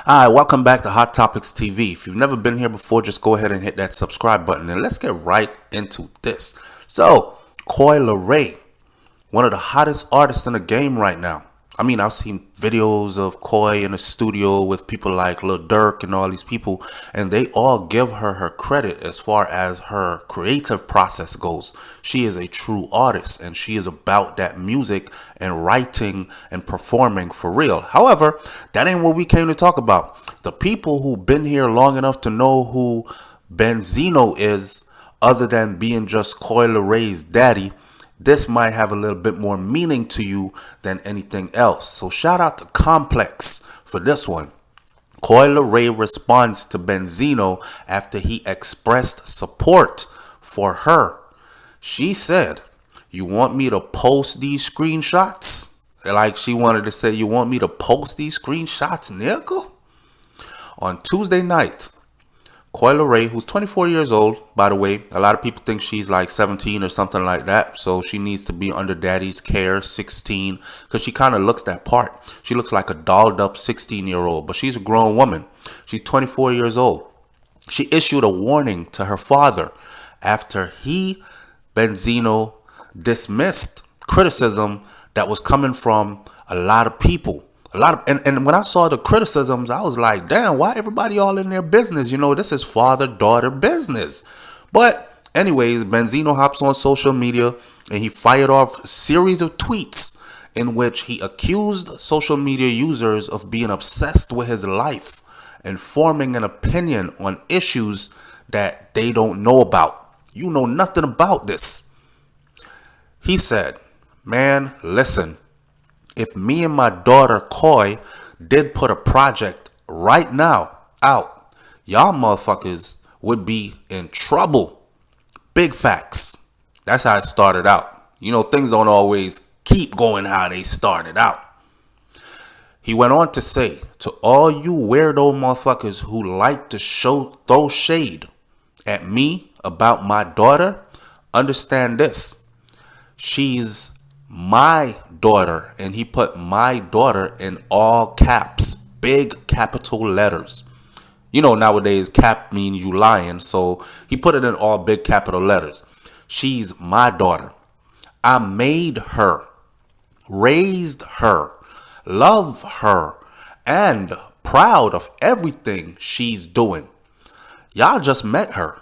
Hi, welcome back to Hot Topics TV. If you've never been here before, just go ahead and hit that subscribe button and let's get right into this. So, Coi Leray, one of the hottest artists in the game right now. I mean, I've seen videos of Koi in the studio with people like Lil Durk and all these people, and they all give her credit as far as her creative process goes. She is a true artist, and she is about that music and writing and performing for real. However, that ain't what we came to talk about. The people who've been here long enough to know who Benzino is, other than being just Coi Leray's daddy, this might have a little bit more meaning to you than anything else. So shout out to Complex for this one. Coi Leray responds to Benzino after he expressed support for her. She said, "You want me to post these screenshots?" Like she wanted to say, "You want me to post these screenshots, nigga?" On Tuesday night, Koi Leray, who's 24 years old, by the way. A lot of people think she's like 17 or something like that. So she needs to be under daddy's care, 16, because she kind of looks that part. She looks like a dolled up 16-year-old, but she's a grown woman. She's 24 years old. She issued a warning to her father after Benzino, dismissed criticism that was coming from a lot of people. And when I saw the criticisms, I was like, damn, why everybody all in their business? You know, this is father-daughter business. But anyways, Benzino hops on social media and he fired off a series of tweets in which he accused social media users of being obsessed with his life and forming an opinion on issues that they don't know about. You know nothing about this. He said, "Man, listen. If me and my daughter Koi did put a project right now out, y'all motherfuckers would be in trouble." Big facts. That's how it started out. You know, things don't always keep going how they started out. He went on to say, "To all you weirdo motherfuckers who like to throw shade at me about my daughter, understand this. She's my daughter," and he put "my daughter" in all caps, big capital letters. You know, nowadays cap means you lying, so he put it in all big capital letters. "She's my daughter. I made her, raised her, love her, and proud of everything she's doing. Y'all just met her.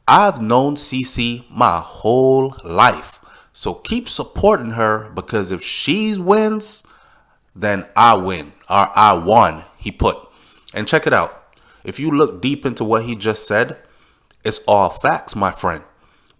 I've known Cece my whole life. So keep supporting her, because if she wins, then I win, or I won," he put. And check it out. If you look deep into what he just said, it's all facts, my friend.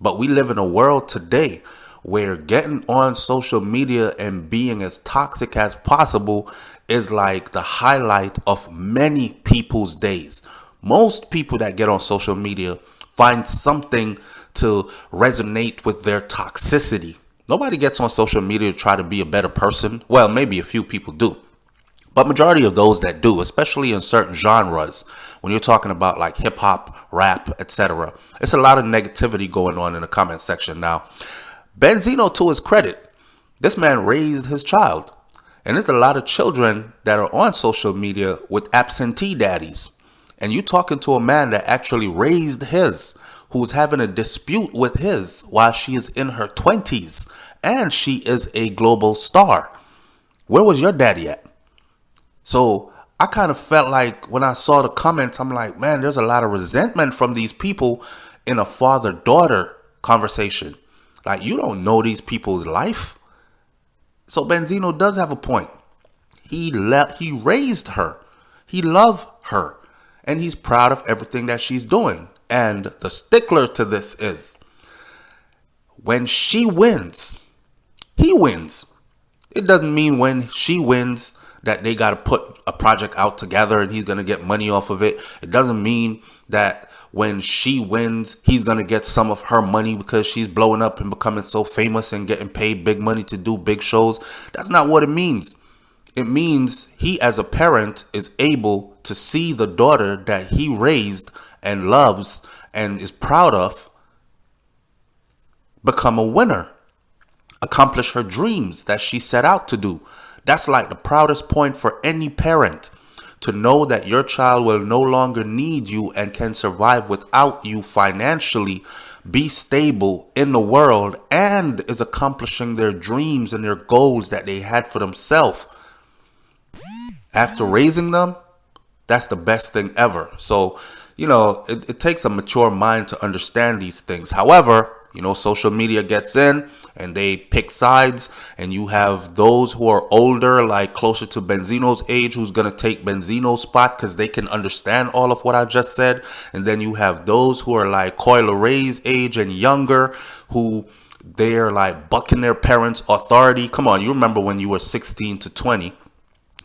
But we live in a world today where getting on social media and being as toxic as possible is like the highlight of many people's days. Most people that get on social media find something to resonate with their toxicity. Nobody gets on social media to try to be a better person. Well, maybe a few people do. But majority of those that do, especially in certain genres, when you're talking about like hip hop, rap, etc., it's a lot of negativity going on in the comment section. Now, Benzino, to his credit, this man raised his child. And there's a lot of children that are on social media with absentee daddies. And you talking to a man that actually raised his, who's having a dispute with his while she is in her 20s. And she is a global star. Where was your daddy at? So I kind of felt like when I saw the comments, I'm like, man, there's a lot of resentment from these people in a father-daughter conversation. Like, you don't know these people's life. So Benzino does have a point. He raised her. He loved her. And he's proud of everything that she's doing. And the stickler to this is, when she wins, he wins. It doesn't mean when she wins that they got to put a project out together and he's going to get money off of it. It doesn't mean that when she wins, he's going to get some of her money because she's blowing up and becoming so famous and getting paid big money to do big shows. That's not what it means. It means he, as a parent, is able to see the daughter that he raised and loves and is proud of become a winner, accomplish her dreams that she set out to do. That's like the proudest point for any parent, to know that your child will no longer need you and can survive without you financially, be stable in the world, and is accomplishing their dreams and their goals that they had for themselves after raising them, that's the best thing ever. So, it takes a mature mind to understand these things. However, social media gets in and they pick sides, and you have those who are older, like closer to Benzino's age, who's going to take Benzino's spot because they can understand all of what I just said. And then you have those who are like Coi Leray's age and younger, who they're like bucking their parents' authority. Come on, you remember when you were 16 to 20.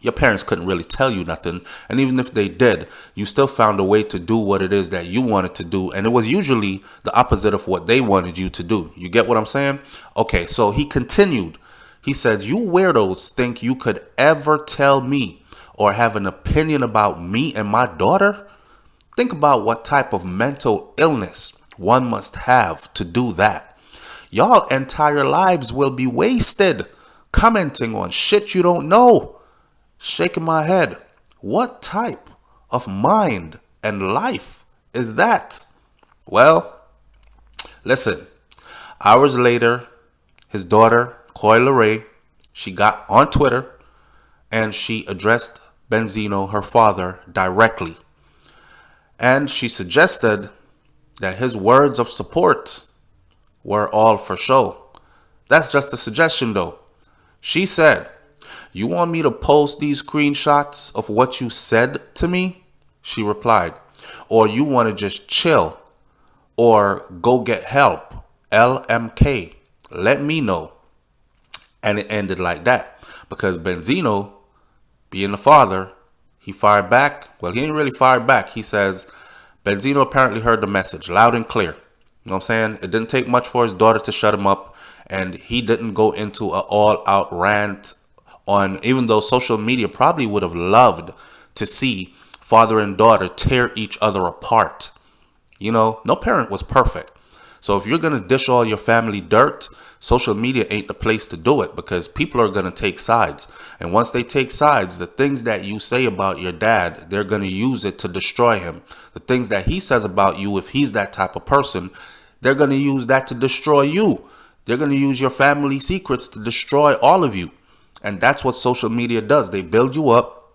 Your parents couldn't really tell you nothing. And even if they did, you still found a way to do what it is that you wanted to do. And it was usually the opposite of what they wanted you to do. You get what I'm saying? Okay, so he continued. He said, "You weirdos think you could ever tell me or have an opinion about me and my daughter? Think about what type of mental illness one must have to do that. Y'all entire lives will be wasted commenting on shit you don't know." Shaking my head. What type of mind and life is that? Well, listen. Hours later, his daughter, Coi Leray, she got on Twitter and she addressed Benzino, her father, directly. And she suggested that his words of support were all for show. That's just a suggestion though. She said, "You want me to post these screenshots of what you said to me?" She replied. "Or you want to just chill or go get help? LMK. Let me know." And it ended like that because Benzino, being the father, he fired back. Well, he didn't really fire back. He says Benzino apparently heard the message loud and clear. You know what I'm saying? It didn't take much for his daughter to shut him up, and he didn't go into an all-out rant on, even though social media probably would have loved to see father and daughter tear each other apart. No parent was perfect. So if you're going to dish all your family dirt, social media ain't the place to do it, because people are going to take sides. And once they take sides, the things that you say about your dad, they're going to use it to destroy him. The things that he says about you, if he's that type of person, they're going to use that to destroy you. They're going to use your family secrets to destroy all of you. And that's what social media does. They build you up,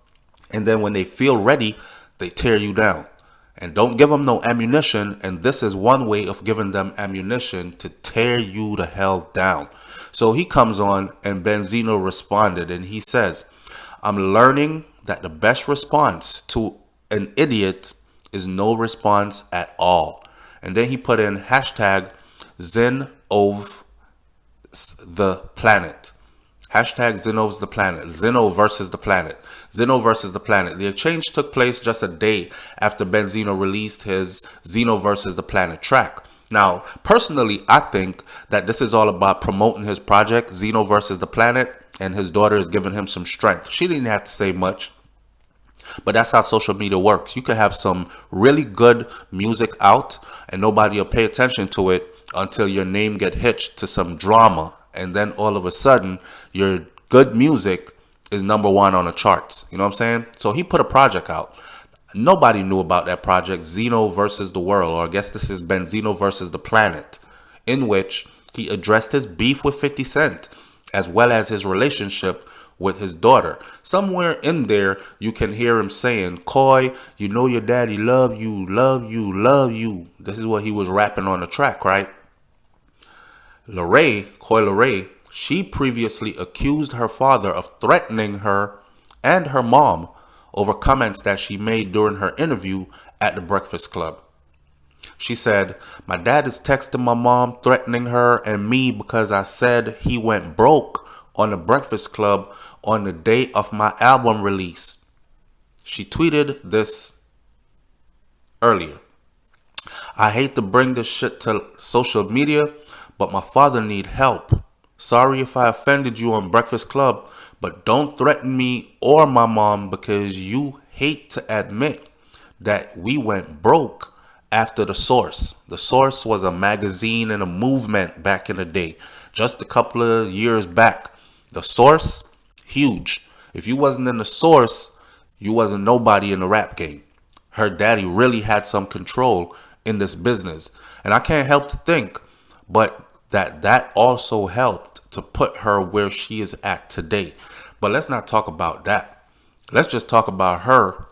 and then when they feel ready, they tear you down. And don't give them no ammunition, and this is one way of giving them ammunition to tear you the hell down. So he comes on, and Benzino responded, and he says, "I'm learning that the best response to an idiot is no response at all." And then he put in hashtag Zen of the planet. Hashtag Zenov's the planet. Zeno versus the planet. Zeno versus the planet. The exchange took place just a day after Benzino released his Zeno versus the planet track. Now, personally, I think that this is all about promoting his project, Zeno versus the planet, and his daughter is giving him some strength. She didn't have to say much, but that's how social media works. You could have some really good music out, and nobody will pay attention to it until your name get hitched to some drama. And then all of a sudden, your good music is #1 on the charts. You know what I'm saying? So he put a project out. Nobody knew about that project, Zeno versus the world, or I guess this is Benzino versus the planet, in which he addressed his beef with 50 Cent, as well as his relationship with his daughter. Somewhere in there, you can hear him saying, "Coi, you know your daddy love you, love you, love you." This is what he was rapping on the track, right? Coi Leray, she previously accused her father of threatening her and her mom over comments that she made during her interview at the Breakfast Club. She said, "My dad is texting my mom, threatening her and me because I said he went broke on the Breakfast Club on the day of my album release." She tweeted this earlier. "I hate to bring this shit to social media, but my father need help. Sorry if I offended you on Breakfast Club, but don't threaten me or my mom because you hate to admit that we went broke after The Source." The Source was a magazine and a movement back in the day, just a couple of years back. The Source, huge. If you wasn't in The Source, You wasn't nobody in the rap game. Her daddy really had some control in this business. And I can't help to think, but that also helped to put her where she is at today. But let's not talk about that. Let's just talk about her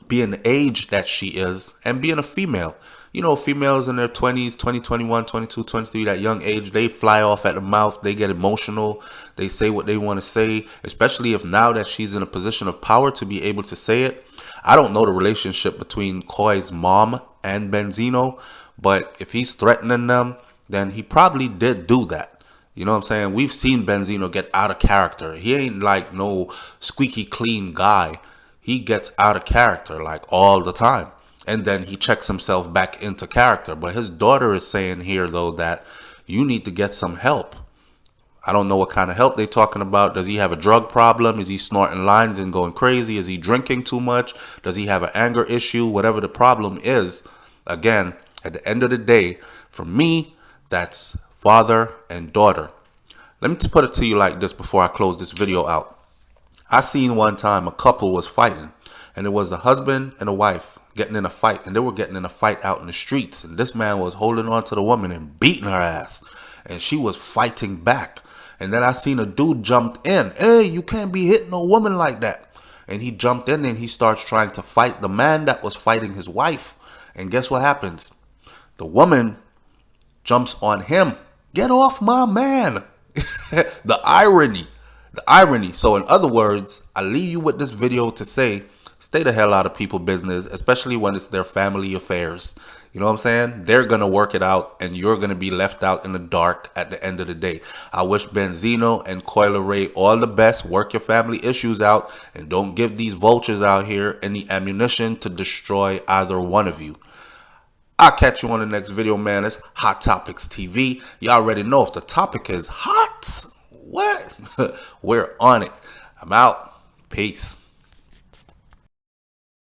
being the age that she is and being a female. You know, females in their 20s, 20, 21, 22, 23, that young age, they fly off at the mouth. They get emotional. They say what they want to say, especially if now that she's in a position of power to be able to say it. I don't know the relationship between Koi's mom and Benzino, but if he's threatening them, then he probably did do that. You know what I'm saying? We've seen Benzino get out of character. He ain't like no squeaky clean guy. He gets out of character like all the time. And then he checks himself back into character. But his daughter is saying here, though, that you need to get some help. I don't know what kind of help they're talking about. Does he have a drug problem? Is he snorting lines and going crazy? Is he drinking too much? Does he have an anger issue? Whatever the problem is, again, at the end of the day, for me, that's father and daughter. Let me put it to you like this before I close this video out. I seen one time a couple was fighting, and it was the husband and the wife getting in a fight, and they were getting in a fight out in the streets, and this man was holding on to the woman and beating her ass, and she was fighting back. And then I seen a dude jumped in. Hey, you can't be hitting a woman like that. And he jumped in and he starts trying to fight the man that was fighting his wife. And guess what happens? The woman jumps on him. Get off my man. The irony. The irony. So in other words, I leave you with this video to say, stay the hell out of people's business, especially when it's their family affairs. You know what I'm saying? They're going to work it out, and you're going to be left out in the dark at the end of the day. I wish Benzino and Coi Leray all the best. Work your family issues out, and don't give these vultures out here any ammunition to destroy either one of you. I'll catch you on the next video, man. It's Hot Topics TV. You already know if the topic is hot, what? We're on it. I'm out. Peace.